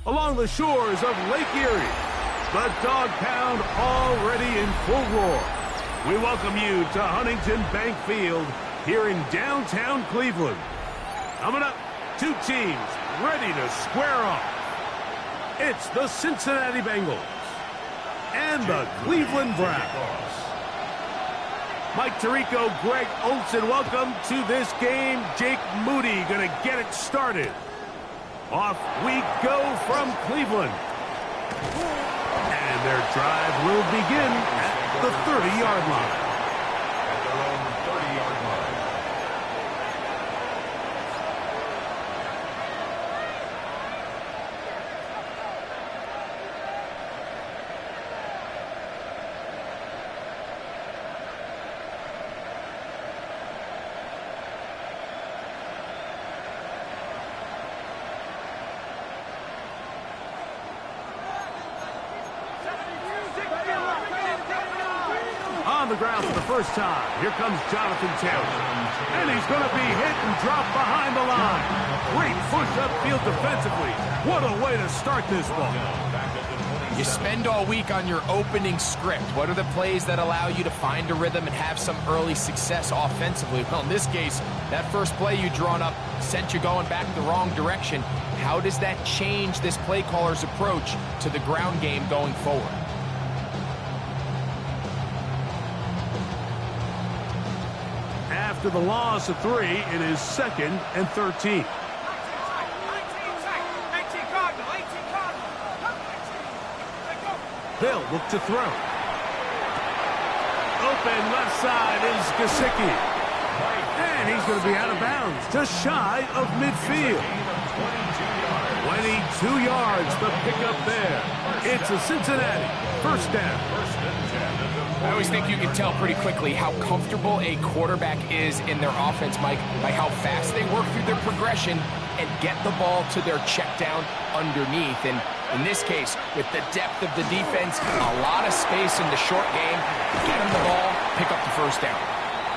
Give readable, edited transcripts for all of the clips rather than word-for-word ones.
Along the shores of Lake Erie, the Dog Pound already in full roar. We welcome you to Huntington Bank Field here in downtown Cleveland. Coming up, two teams ready to square off. It's the Cincinnati Bengals and the Cleveland Browns. Mike Tirico, Greg Olsen, welcome to this game. Jake Moody going to get it started. Off we go from Cleveland. And their drive will begin at the 30-yard line. At their own 30-yard line. On the ground for the first time, here comes Jonathan Taylor. And he's going to be hit and dropped behind the line. Great push upfield defensively. What a way to start this ball. You spend all week on your opening script. What are the plays that allow you to find a rhythm and have some early success offensively? Well, in this case, that first play you drawn up sent you going back the wrong direction. How does that change this play caller's approach to the ground game going forward? After the loss of 3, it is 2nd and 13. They'll look to throw. Open left side is Gesicki. And he's going to be out of bounds, just shy of midfield. 22 yards to pick up there. It's a Cincinnati first down. I always think you can tell pretty quickly how comfortable a quarterback is in their offense, Mike, by how fast they work through their progression and get the ball to their check down underneath. And in this case, with the depth of the defense, a lot of space in the short game, get him the ball, pick up the first down.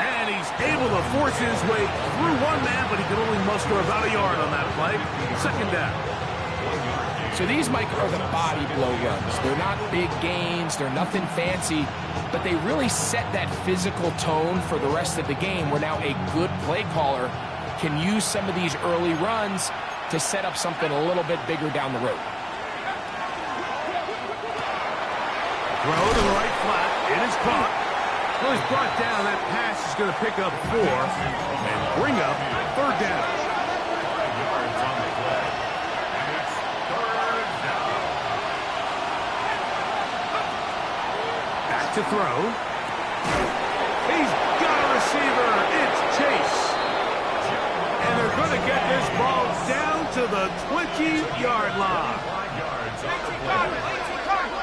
And he's able to force his way through one man, but he can only muster about a yard on that play. Second down. So these, Mike, are the body blow runs. They're not big gains, they're nothing fancy, but they really set that physical tone for the rest of the game, where now a good play caller can use some of these early runs to set up something a little bit bigger down the road. Throw to the right flat. It is caught. Well, he's brought down. That pass is going to pick up 4 and bring up third down. 5 yards on the play. And it's third down. Back to throw. He's got a receiver. It's Chase. And they're going to get this ball down to the 20-yard line. 5 yards on the play.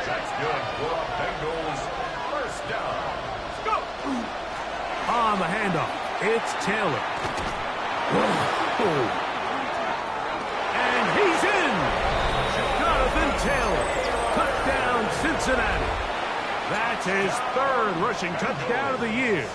That's good for a Bengals first down. Let's go. On the handoff, it's Taylor. And he's in. Jonathan Taylor. Touchdown, Cincinnati. That's his 3rd rushing touchdown of the year.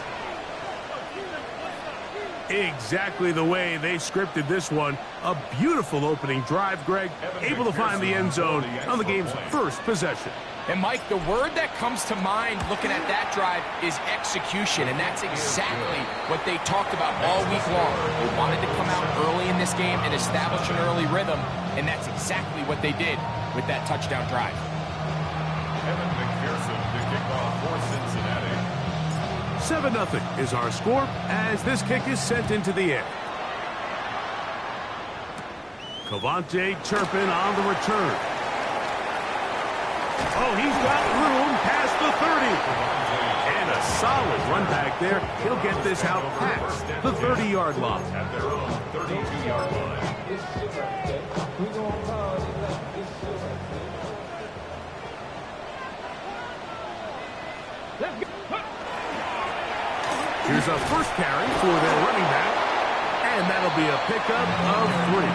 Exactly the way they scripted this one. A beautiful opening drive, Greg. Able to find the end zone on the game's first possession. And Mike, the word that comes to mind looking at that drive is execution, and that's exactly what they talked about all week long. They wanted to come out early in this game and establish an early rhythm, and that's exactly what they did with that touchdown drive. Evan McPherson to kick off for Cincinnati. 7-0 is our score as this kick is sent into the air. Cavante Turpin on the return. Oh, he's got room past the 30. And a solid run back there. He'll get this out past the 30-yard line. At their own 32-yard line. Here's a first carry for their running back. And that'll be a pickup of 3.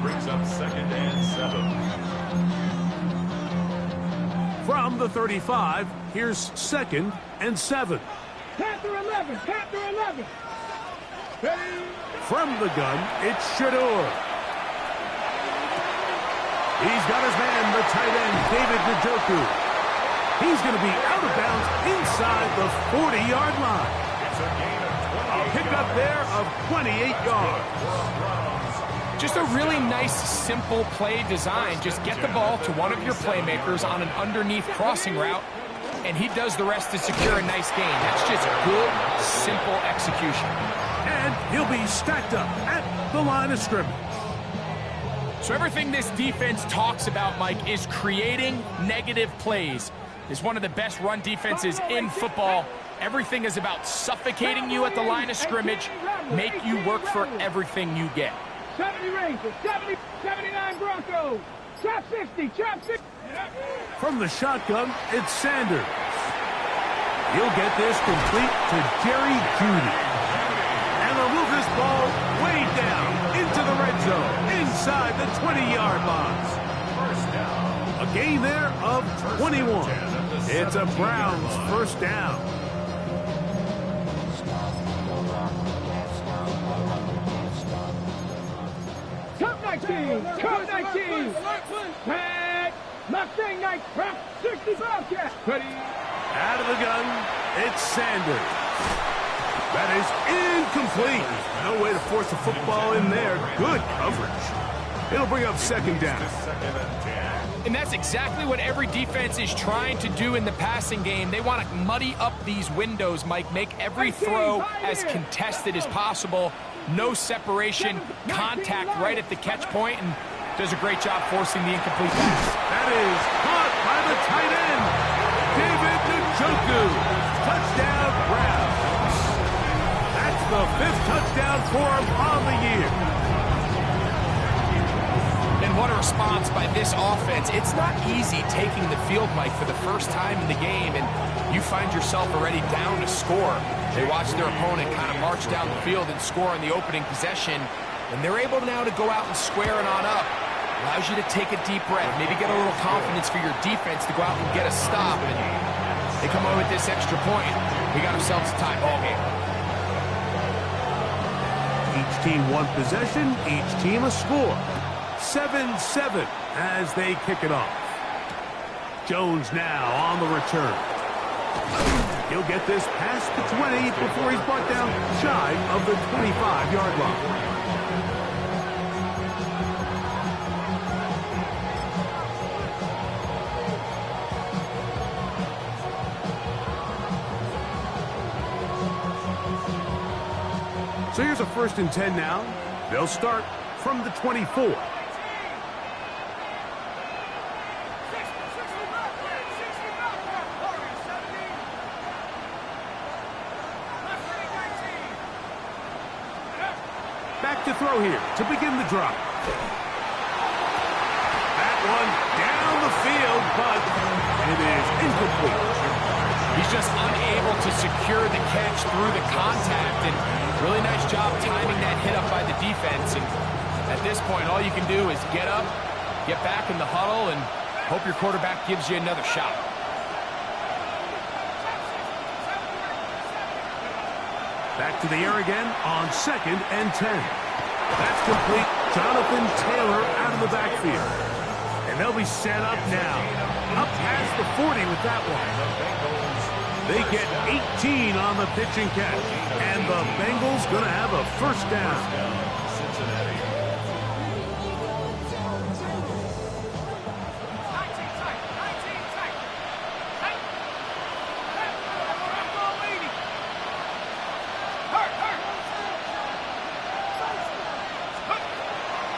Brings up 2nd and 7. From the 35, here's 2nd and 7. Panther 11, Panther 11. From the gun, it's Shador. He's got his man, the tight end, David Njoku. He's going to be out of bounds inside the 40-yard line. It's a gain of 20. A pickup there of 28 yards. Just a really nice, simple play design. Just get the ball to one of your playmakers on an underneath crossing route, and he does the rest to secure a nice gain. That's just good, simple execution. And he'll be stacked up at the line of scrimmage. So everything this defense talks about, Mike, is creating negative plays. It's one of the best run defenses in football. Everything is about suffocating you at the line of scrimmage, make you work for everything you get. 70 Rangers, 70, 79 Broncos, trap 60, trap 60. From the shotgun, it's Sanders. He'll get this complete to Jerry Jeudy. And they'll move this ball way down into the red zone, inside the 20-yard line. First down. A gain there of 21. It's a Browns first down. Code 19. Pat Mustang Knight, prep 60 Bobcat. Ready. Out of the gun, it's Sanders. That is incomplete. No way to force a football in there. Good coverage. It'll bring up 2nd down. And that's exactly what every defense is trying to do in the passing game. They want to muddy up these windows, Mike, make every throw as contested as possible. No separation, contact right at the catch point, and does a great job forcing the incomplete pass. That is caught by the tight end, David Njoku. Touchdown, Browns. That's the 5th touchdown for him on the year. And what a response by this offense. It's not easy taking the field, Mike, for the first time in the game, and you find yourself already down to score. They watch their opponent kind of march down the field and score in the opening possession, and they're able now to go out and square it on up. Allows you to take a deep breath, maybe get a little confidence for your defense to go out and get a stop, and they come away with this extra point. We got ourselves a tie ball game. Each team one possession, each team a score. 7-7 as they kick it off. Jones now on the return. He'll get this past the 20 before he's brought down shy of the 25-yard line. So here's a 1st and 10 now. They'll start from the 24. Back to throw here to begin the drive. That one down the field, but it is incomplete. He's just unable to secure the catch through the contact, and really nice job timing that hit up by the defense. And at this point, all you can do is get up, get back in the huddle, and hope your quarterback gives you another shot. Back to the air again on 2nd and 10. That's complete. Jonathan Taylor out of the backfield. And they'll be set up now. Up past the 40 with that one. They get 18 on the pitch and catch. And the Bengals going to have a first down.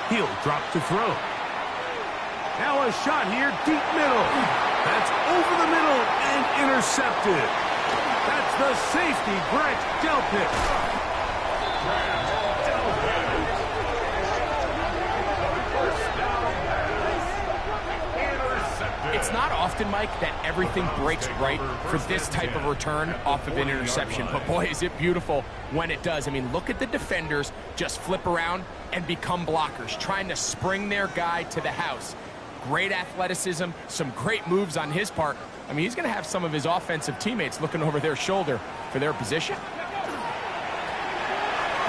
He'll drop to throw. Now a shot here, deep middle. That's over the middle and intercepted. That's the safety, Grant Delpit. It's not often, Mike, that everything breaks right for this type of return off of an interception. But boy, is it beautiful when it does. I mean, look at the defenders just flip around and become blockers, trying to spring their guy to the house. Great athleticism, some great moves on his part. I mean, he's going to have some of his offensive teammates looking over their shoulder for their position.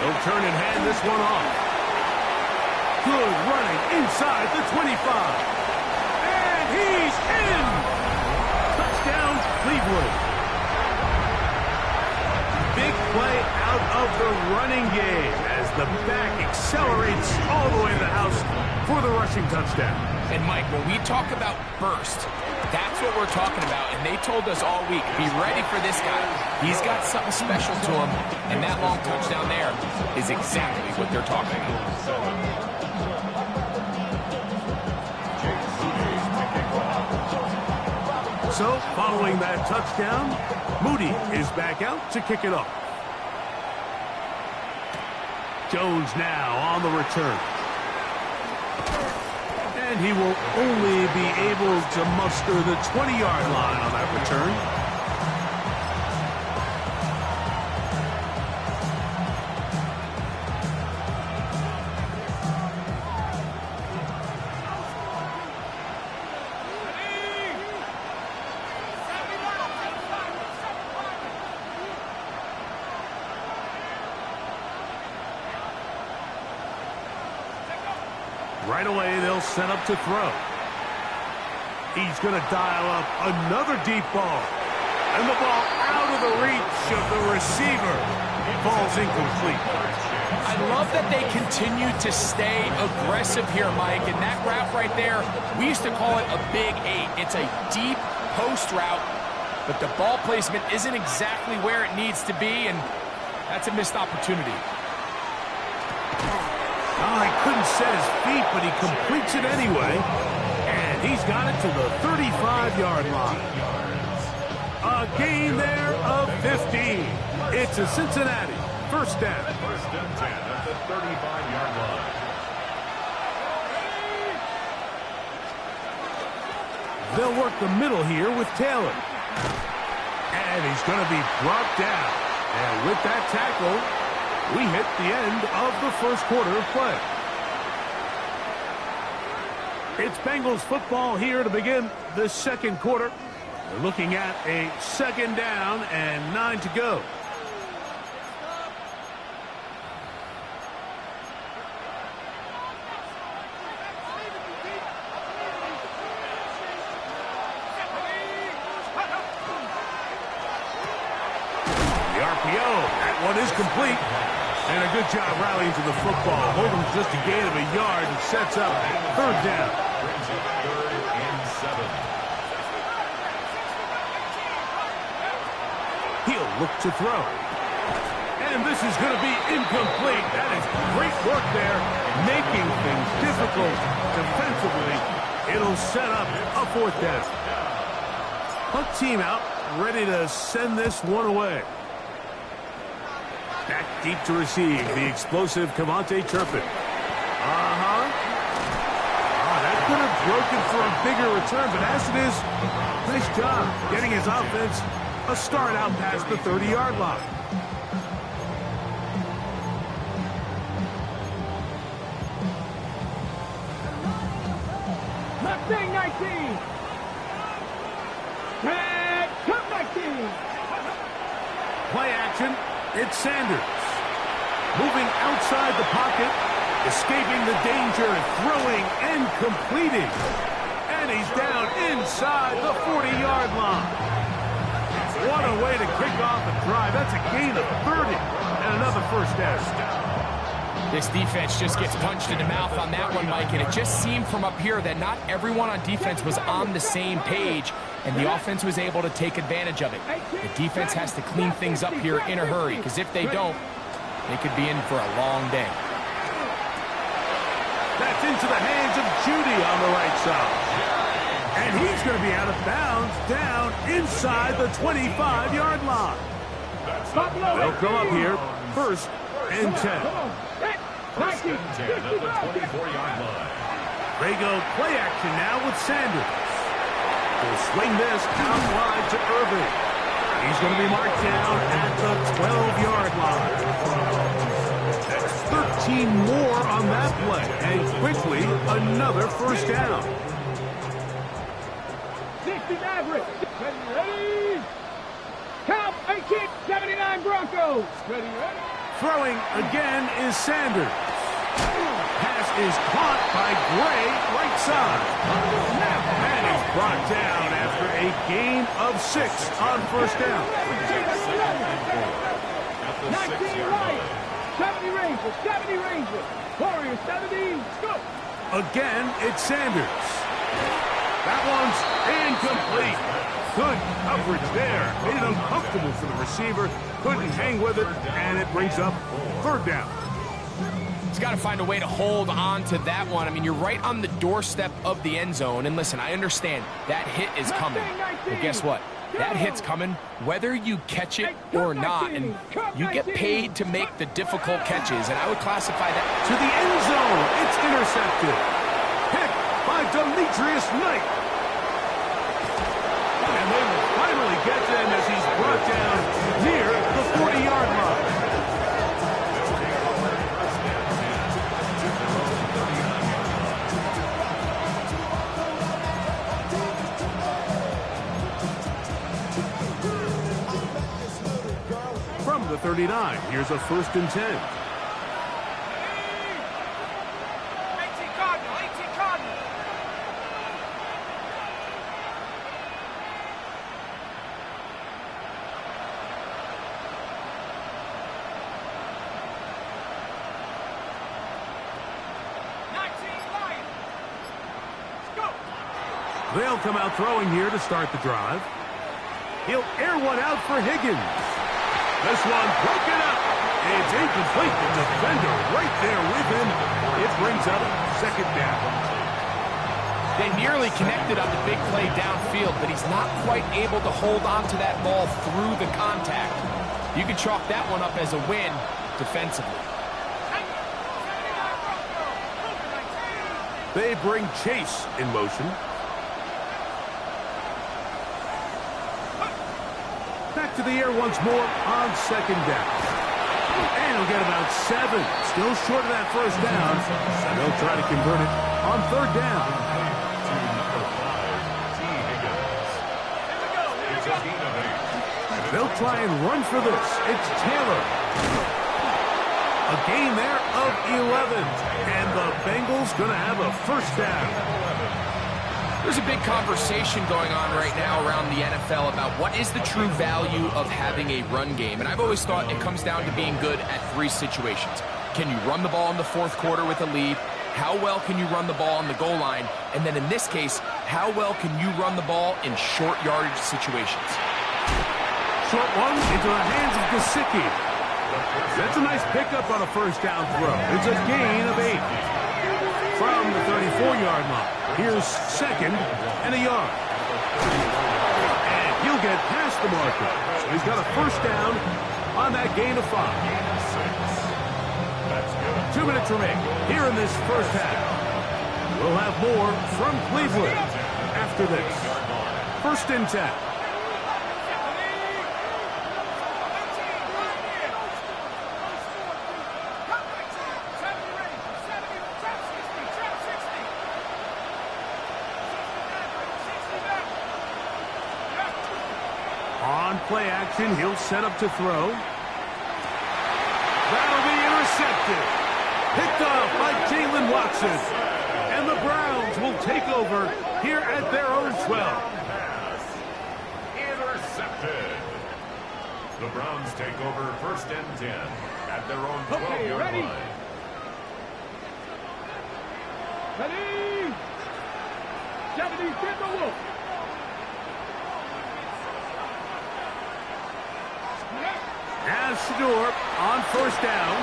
He'll turn and hand this one off. Good running inside the 25. And he's in! Touchdown, Cleveland. Big play out of the running game as the back accelerates all the way to the house for the rushing touchdown. And Mike, when we talk about burst, that's what we're talking about. And they told us all week, be ready for this guy. He's got something special to him. And that long touchdown there is exactly what they're talking about. So, following that touchdown, Moody is back out to kick it off. Jones now on the return. And he will only be able to muster the 20-yard line on that return. Right away, they'll set up to throw. He's going to dial up another deep ball. And the ball out of the reach of the receiver. Ball's incomplete. I love that they continue to stay aggressive here, Mike. And that route right there, we used to call it a big 8. It's a deep post route, but the ball placement isn't exactly where it needs to be, and that's a missed opportunity. Oh, he couldn't set his feet, but he completes it anyway. And he's got it to the 35-yard line. A gain there of 15. It's a Cincinnati first down. First and 10 at the 35-yard line. They'll work the middle here with Taylor. And he's going to be brought down. And with that tackle, we hit the end of the first quarter of play. It's Bengals football here to begin the second quarter. We're looking at a second down and 9 to go. The RPO, that one is complete. And a good job rallying to the football. Holding just a gain of a yard and sets up third down. Brings it 3rd and 7. He'll look to throw. And this is going to be incomplete. That is great work there, making things difficult defensively. It'll set up a fourth down. Punt team out, ready to send this one away. Back deep to receive, the explosive Cavante Turpin. That could have broken for a bigger return, but as it is, nice job getting his offense a start out past the 30-yard line. Mustang 19. Tag, come 19. Play action. It's Sanders. Moving outside the pocket. Escaping the danger, throwing and completing. And he's down inside the 40-yard line. What a way to kick off a drive. That's a gain of 30 and another first down. This defense just gets punched in the mouth on that one, Mike, and it just seemed from up here that not everyone on defense was on the same page, and the offense was able to take advantage of it. The defense has to clean things up here in a hurry, because if they don't, they could be in for a long day. That's into the hands of Judy on the right side. And he's going to be out of bounds down inside the 25-yard line. They'll come up here first and 10. First and 10 at the 24-yard line. They go play action now with Sanders. He'll swing this out wide to Irving. He's going to be marked down at the 12-yard line. That's 13 more on that play. And quickly, another first down. 60 average. Ready? Count 18, 79 Broncos. Ready? Throwing again is Sanders. Pass is caught by Gray, right side. And he's brought down after a gain of 6 on first down. 19 right. 70 Rangers, 70 Rangers. Warriors, 70, go. Again, it's Sanders. That one's incomplete. Good coverage there. Made it uncomfortable for the receiver. Couldn't hang with it, and it brings up third down. He's got to find a way to hold on to that one. I mean, you're right on the doorstep of the end zone. And listen, I understand that hit is coming. But guess what? That hit's coming whether you catch it or not. And you get paid to make the difficult catches. And I would classify that. To the end zone. It's intercepted. Picked by Demetrius Knight. And they will finally get him as he's brought down near the 40-yard line. From the 39, here's a first and 10. 18 Cardinal, 18 Cardinal. They'll come out throwing here to start the drive. He'll air one out for Higgins. This one broken up. It's incomplete. The defender right there with him. It brings up second down. They nearly connected on the big play downfield, but he's not quite able to hold on to that ball through the contact. You can chalk that one up as a win defensively. They bring Chase in motion. Back to the air once more on second down. And he'll get about 7. Still short of that first down. And they'll try to convert it on third down. They'll try and run for this. It's Taylor. A gain there of 11. And the Bengals going to have a first down. There's a big conversation going on right now around the NFL about what is the true value of having a run game. And I've always thought it comes down to being good at 3 situations. Can you run the ball in the fourth quarter with a lead? How well can you run the ball on the goal line? And then in this case, how well can you run the ball in short yardage situations? Short one into the hands of Gesicki. That's a nice pickup on a first down throw. It's a gain of 8. From the 34-yard line. Here's second and a yard. And he'll get past the marker. So he's got a first down on that gain of 5. 2 minutes remain here in this first half. We'll have more from Cleveland after this. First and 10. On play action, he'll set up to throw. That'll be intercepted. Picked off by Jalen Watson. And the Browns will take over here at their own 12. Intercepted. The Browns take over 1st and 10 at their own 12-yard line. Ready? 70, get the wolf. As Shedeur on 1st down.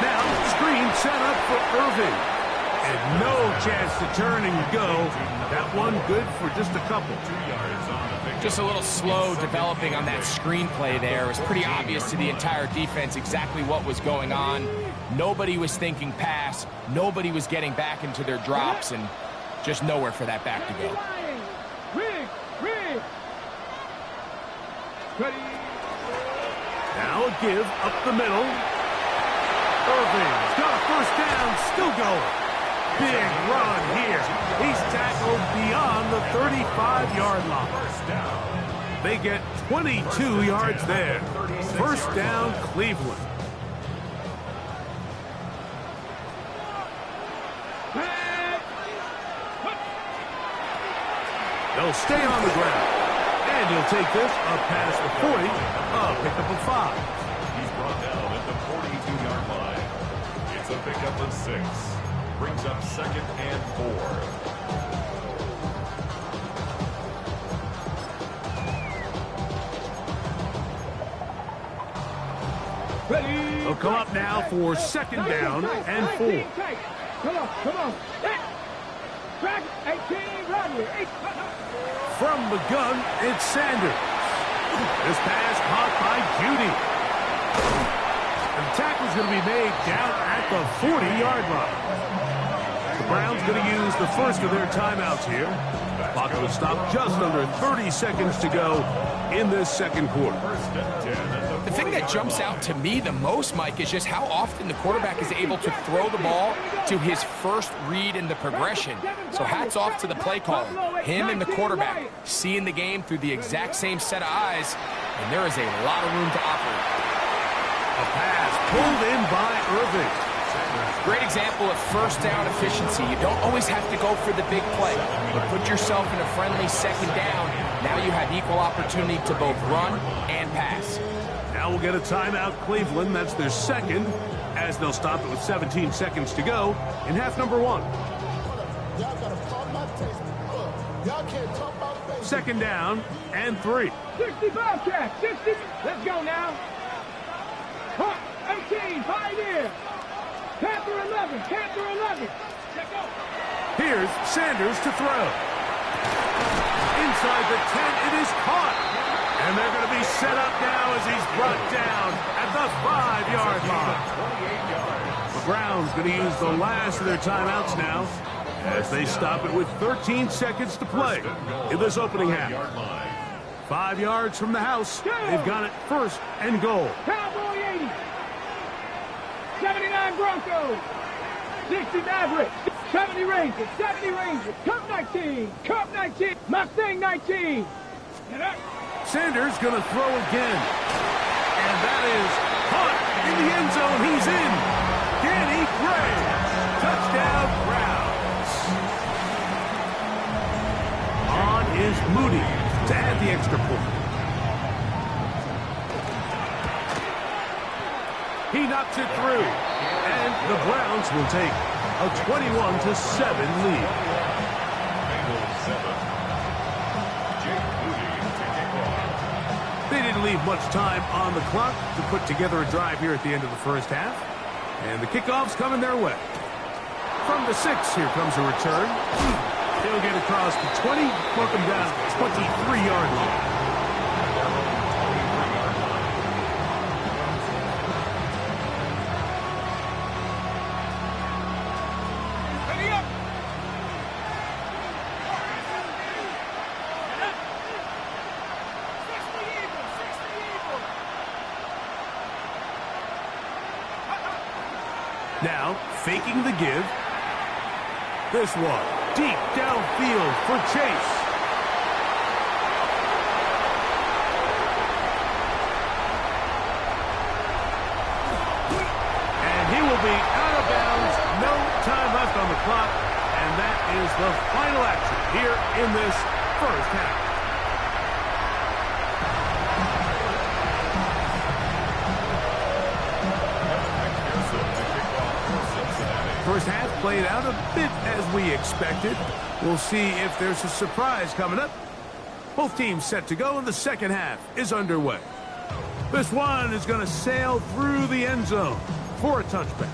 Now screen set up for Irving. And no chance to turn and go. That one good for just a couple. 2 yards on the pick. Just a little slow developing on that screenplay there. It was pretty obvious to the entire defense exactly what was going on. Nobody was thinking pass. Nobody was getting back into their drops, and just nowhere for that back to go. Rig. Ready? Now a give up the middle. Irving's got a 1st down, still going. Big run here. He's tackled beyond the 35-yard line. First down. They get 22 yards there. 1st down, Cleveland. They'll stay on the ground. And he'll take this up past the 40. Pick up of 5. He's brought down at the 42-yard line. It's a pickup of 6. Brings up 2nd and 4. Ready? They'll come up now for 2nd down and 4. Come on. Track 18, Rodney. From the gun, it's Sanders. This pass caught by Judy. And the tackle's going to be made down at the 40-yard line. The Browns going to use the first of their timeouts here. Clock will stop just under 30 seconds to go in this 2nd quarter. 1st and 10 at the The thing that jumps out to me the most, Mike, is just how often the quarterback is able to throw the ball to his first read in the progression. So hats off to the play caller. Him and the quarterback seeing the game through the exact same set of eyes, and there is a lot of room to operate. A pass pulled in by Irving. Great example of 1st down efficiency. You don't always have to go for the big play, but put yourself in a friendly 2nd down. Now you have equal opportunity to both run and pass. Now we'll get a timeout, Cleveland. That's their 2nd, as they'll stop it with 17 seconds to go in half number 1. 2nd down and 3. 65 catch, 60. Let's go now. 18, pioneer. Panther 11. Here's Sanders to throw. Inside the 10, it is caught. And they're going to be set up now as he's brought down at the 5-yard line. The Browns going to use the last of their timeouts now as they stop it with 13 seconds to play in this opening half. 5 yards from the house. They've got it 1st and goal. Cowboy 80. 79 Broncos. 60 Mavericks. 70 Rangers. Cup 19. Mustang 19. Sanders going to throw again. And that is caught in the end zone. He's in. Danny Gray. Touchdown, Browns. On is Moody to add the extra point. He knocks it through. And the Browns will take a 21-7 lead. Bengals 7. Jake Moody to kick off. They didn't leave much time on the clock to put together a drive here at the end of the 1st half. And the kickoff's coming their way. From the 6, here comes a return. He'll get across the 20, work him down 23-yard line. Now, faking the give. This one, deep downfield for Chase. And he will be out of bounds the final action here in this first half. First half played out a bit as we expected. We'll see if there's a surprise coming up. Both teams set to go, and the second half is underway. This one is going to sail through the end zone for a touchback.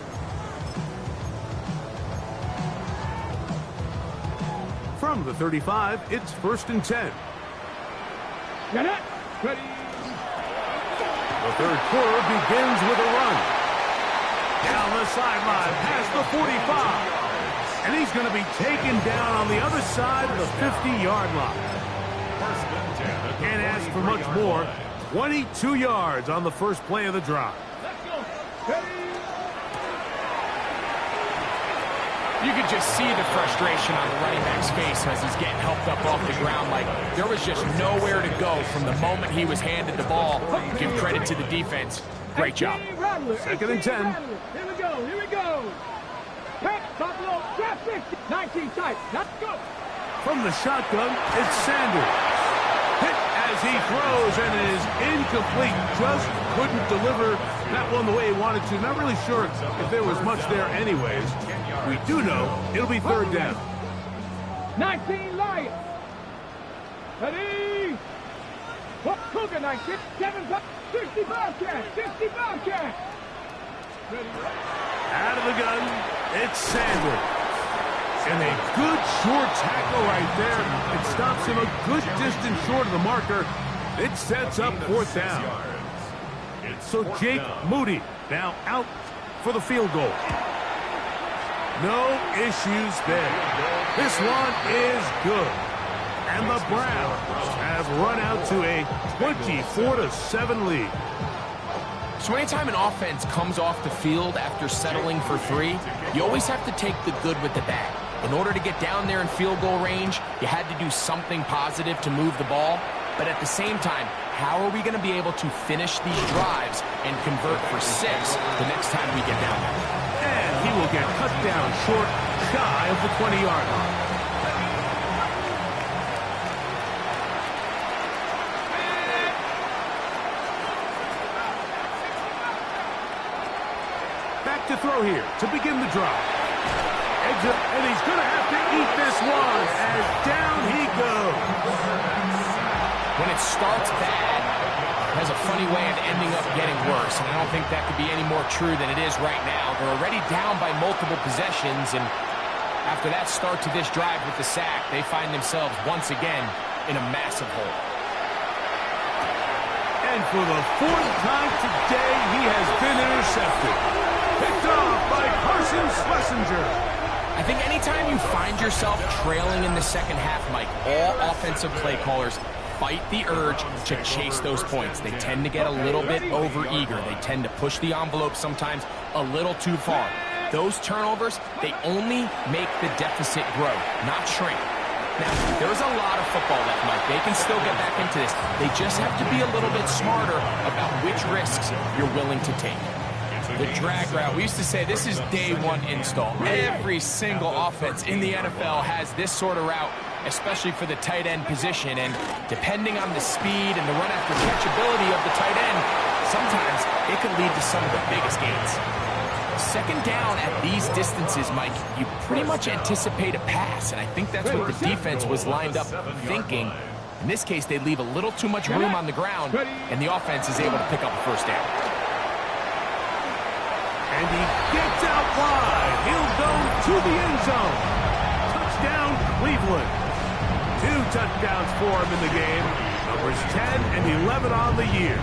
From the 35, it's 1st and 10. Get it. Ready. The third quarter begins with a run. Down the sideline, past the 45. And he's going to be taken down on the other side of the 50-yard line. Can't ask for much more. 22 yards on the first play of the drive. Let's go. Ready. You could just see the frustration on the running back's face as he's getting helped up off the ground. Like, there was just nowhere to go from the moment he was handed the ball. Give credit to the defense. Great job. 2nd and 10. Here we go. Here we go. Pick, Buffalo, grab 50. 19 tight. Let's go. From the shotgun, it's Sanders. Hit as he throws, and it is incomplete. Just couldn't deliver that one the way he wanted to. Not really sure if there was much there anyways. We do know it'll be 3rd down. 19 Lions. Ready. Cougar 19. 65 catch. 65 catch. Ready. Out of the gun, it's Sanders. And a good short tackle right there. It stops him a good distance short of the marker. It sets up 4th down. So Jake Moody now out for the field goal. No issues there. This one is good. And the Browns have run out to a 24-7 lead. So anytime an offense comes off the field after settling for 3, you always have to take the good with the bad. In order to get down there in field goal range, you had to do something positive to move the ball. But at the same time, how are we going to be able to finish these drives and convert for 6 the next time we get down there? And he will get cut down short, shy of the 20-yard line. Back to throw here to begin the drive. Exit, and he's going to have to eat this one as down he goes. When it starts bad, it has a funny way of ending up getting worse, and I don't think that could be any more true than it is right now. They're already down by multiple possessions, and after that start to this drive with the sack, they find themselves once again in a massive hole. And for the 4th time today, he has been intercepted. Picked off by Carson Schlesinger. I think anytime you find yourself trailing in the second half, Mike, all offensive play callers fight the urge to chase those points. They tend to get a little bit overeager. They tend to push the envelope sometimes a little too far. Those turnovers, they only make the deficit grow, not shrink. Now, there's a lot of football left, Mike. They can still get back into this. They just have to be a little bit smarter about which risks you're willing to take. The drag route, we used to say this is day 1 install. Every single offense in the NFL has this sort of route, especially for the tight end position. And depending on the speed and the run after catchability of the tight end, sometimes it can lead to some of the biggest gains. 2nd down at these distances, Mike, you pretty much anticipate a pass. And I think that's what the defense was lined up thinking. In this case, they leave a little too much room on the ground, and the offense is able to pick up a 1st down. And he gets out wide. He'll go to the end zone. Touchdown, Cleveland. 2 touchdowns for him in the game. Numbers 10 and 11 on the year.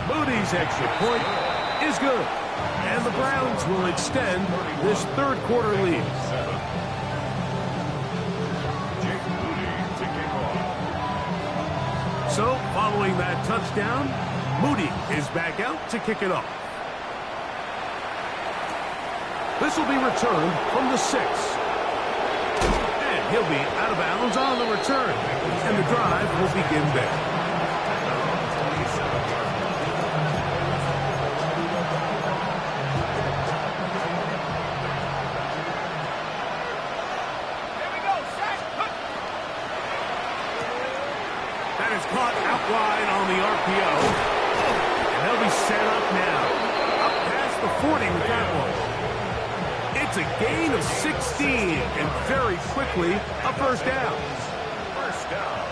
Moody's extra point is good. And the Browns will extend this 3rd quarter lead. So, following that touchdown, Moody is back out to kick it off. This will be returned from the 6. And he'll be out of bounds on the return. And the drive will begin there. caught out wide on the RPO. And they'll be set up now. Up past the 40 with that one. It's a gain of 16, and very quickly, a first down. First down.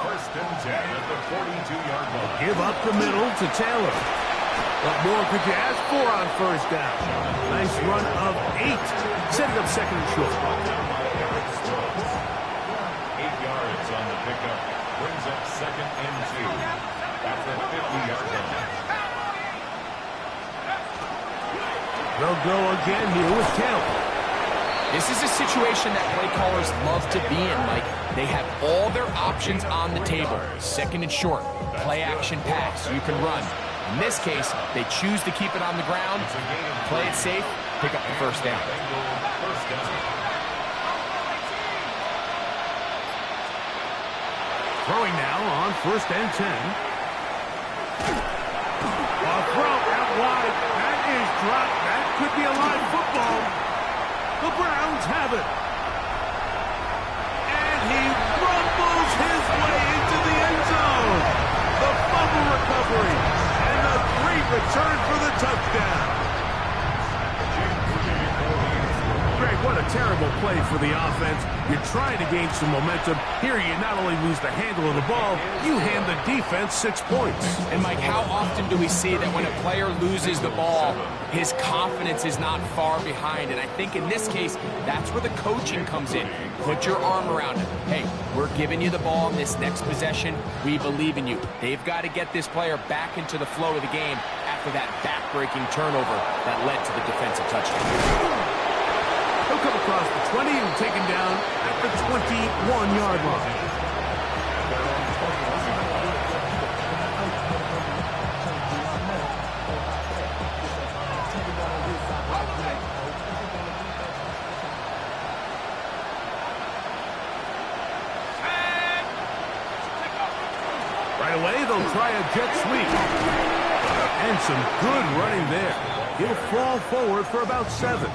First and 10 at the 42-yard line. Give up the middle to Taylor. What more could you ask for on first down? Nice run of 8, setting up second and short. 8 yards on the pickup. Brings up second and 2 at the 50-yard line. They'll go again here with Taylor. This is a situation that play callers love to be in, Mike. They have all their options on the table. Second and short, play action pass, you can run. In this case, they choose to keep it on the ground, play it safe, pick up the first down. Throwing now on first and 10. A throw out wide. That is dropped. That could be a live football. The Browns have it. And he rumbles his way into the end zone. The fumble recovery. And a great return for the touchdown. Greg, what a terrible play for the offense. You're trying to gain some momentum. Here you not only lose the handle of the ball, you hand the defense 6 points. And Mike, how often do we see that when a player loses the ball, his confidence is not far behind? And I think in this case, that's where the coaching comes in. Put your arm around him. Hey, we're giving you the ball in this next possession. We believe in you. They've got to get this player back into the flow of the game after that back-breaking turnover that led to the defensive touchdown. He'll come across the 20 and taken down at the 21-yard line. Right away, they'll try a jet sweep. And some good running there. He'll fall forward for about 7.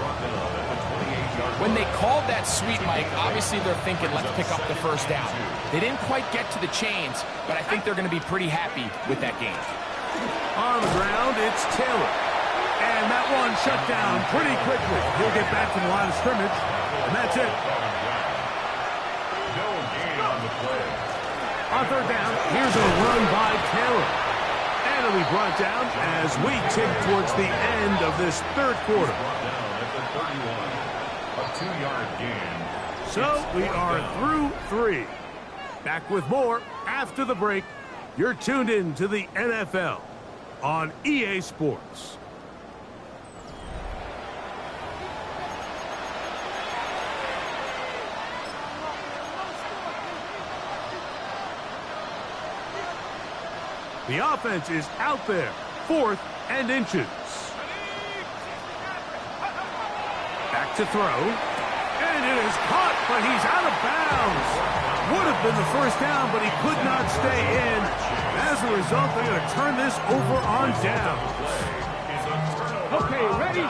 When they called that sweep, Mike, obviously they're thinking, let's pick up the first down. They didn't quite get to the chains, but I think they're going to be pretty happy with that game. On the ground, it's Taylor. And that one shut down pretty quickly. He'll get back to the line of scrimmage, and that's it. No gain on the play. On third down, here's a run by Taylor. And it'll be brought down as we tick towards the end of this third quarter. Down at the 31. A 2-yard gain. So we are through 3. Back with more after the break. You're tuned in to the NFL on EA Sports. The offense is out there, 4th and inches. Back to throw. And it is caught, but he's out of bounds. Would have been the first down, but he could not stay in. As a result, they're going to turn this over on downs. Okay, ready?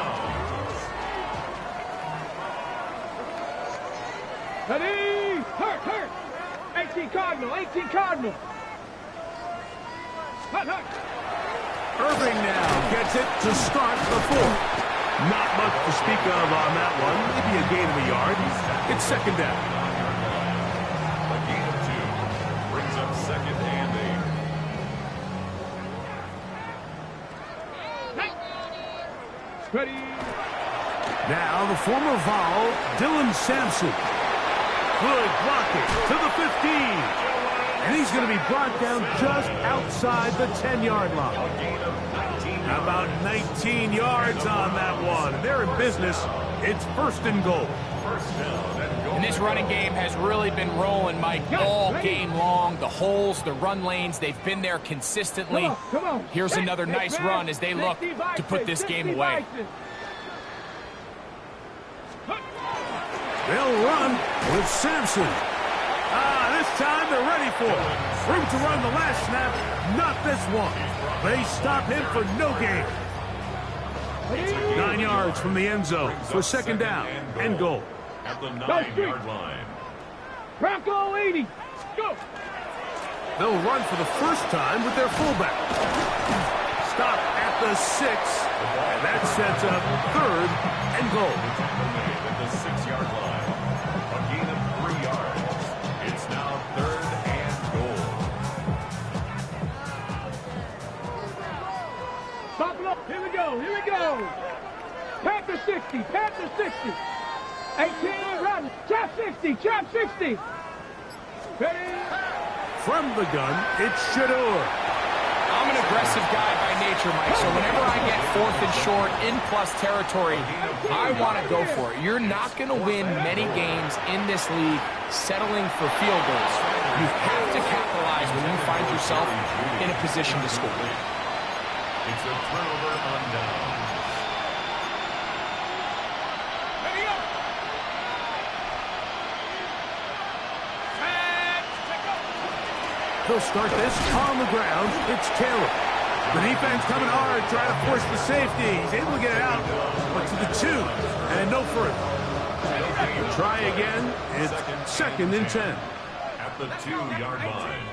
Ready? Hurt. 18 Cardinal. Hut. Irving now gets it to start the 4th. Not much to speak of on that one. Maybe a gain of a yard. It's second down. A gain of 2 brings up second and 8. Ready? Now the former Vol, Dylan Sampson. Good blocking to the 15. And he's going to be brought down just outside the 10-yard line. A gain of 19. About 19 yards on that one. They're in business. It's first and goal. First down and goal. And this running game has really been rolling, Mike, all game long. The holes, the run lanes, they've been there consistently. Come on. Here's another nice run as they look to put this game away. They'll run with Sampson. This time they're ready for it. Room to run the last snap, not this one. They stop him for no gain. 9 yards from the end zone for second down and goal. At the 9-yard line. Bronco 80. Go. They'll run for the first time with their fullback. Stop at the 6, and that sets up 3rd and goal. At the 6-yard line. A gain of 3 yards. It's now 3rd and goal. Stop it up. Here we go. Here we go. Panther 60. Panther 60. 18, run. Trap 60. Trap 60. Ready? From the gun, it's Shedeur. I'm an aggressive guy by nature, Mike, so whenever I get 4th and short in plus territory, I want to go for it. You're not going to win many games in this league settling for field goals. You have to capitalize when you find yourself in a position to score. It's a turnover on down. He'll start this on the ground. It's Taylor. The defense coming hard, trying to force the safety. He's able to get it out, but to the 2, and no further. Try again. It's 2nd and 10. At the 2-yard line.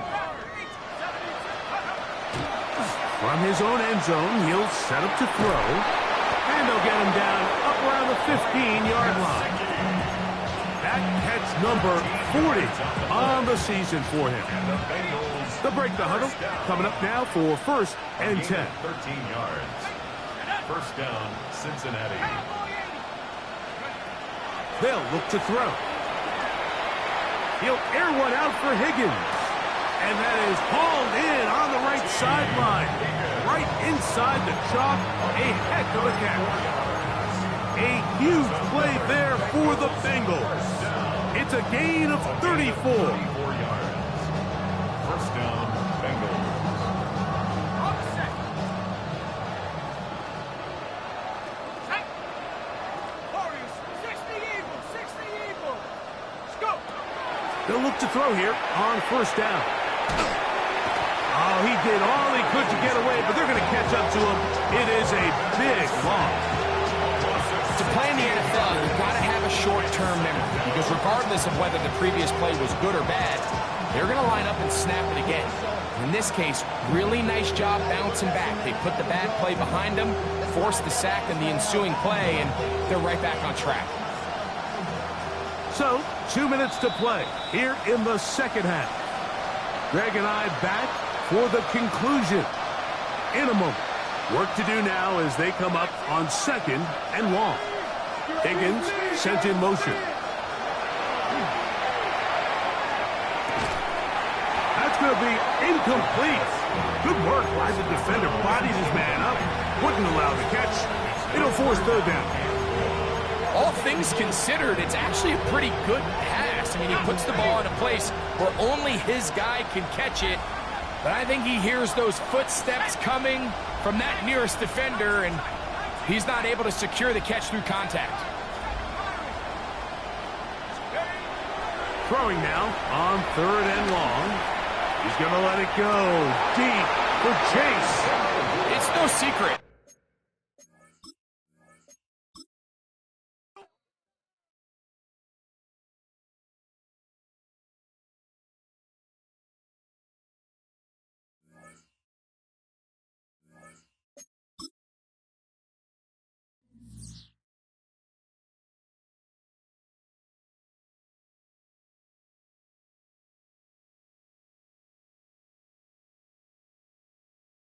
From his own end zone, he'll set up to throw, and they'll get him down up around the 15-yard line. That catch number 40 on the season for him. They'll break the huddle. Coming up now for 1st and 10. 13 yards. 1st down, Cincinnati. They'll look to throw. He'll air one out for Higgins. And that is hauled in on the right sideline. Right inside the chalk. A heck of a catch. A huge play there for the Bengals. It's a gain of 34. 34 yards. 1st down, Bengals. They'll look to throw here on 1st down. Oh, he did all he could to get away, but they're going to catch up to him. It is a big loss. To play in the NFL, you've got to have a short-term memory, because regardless of whether the previous play was good or bad, they're going to line up and snap it again. In this case, really nice job bouncing back. They put the bad play behind them, forced the sack in the ensuing play, and they're right back on track. So, 2 minutes to play here in the 2nd half. Greg and I back for the conclusion in a moment. Work to do now as they come up on 2nd and long. Higgins sent in motion. That's going to be incomplete. Good work by the defender. Bodied his man up. Wouldn't allow the catch. It'll force 3rd down. All things considered, it's actually a pretty good pass. I mean, he puts the ball in a place where only his guy can catch it. But I think he hears those footsteps coming from that nearest defender, and he's not able to secure the catch through contact. Throwing now on 3rd and long. He's going to let it go deep for Chase. It's no secret.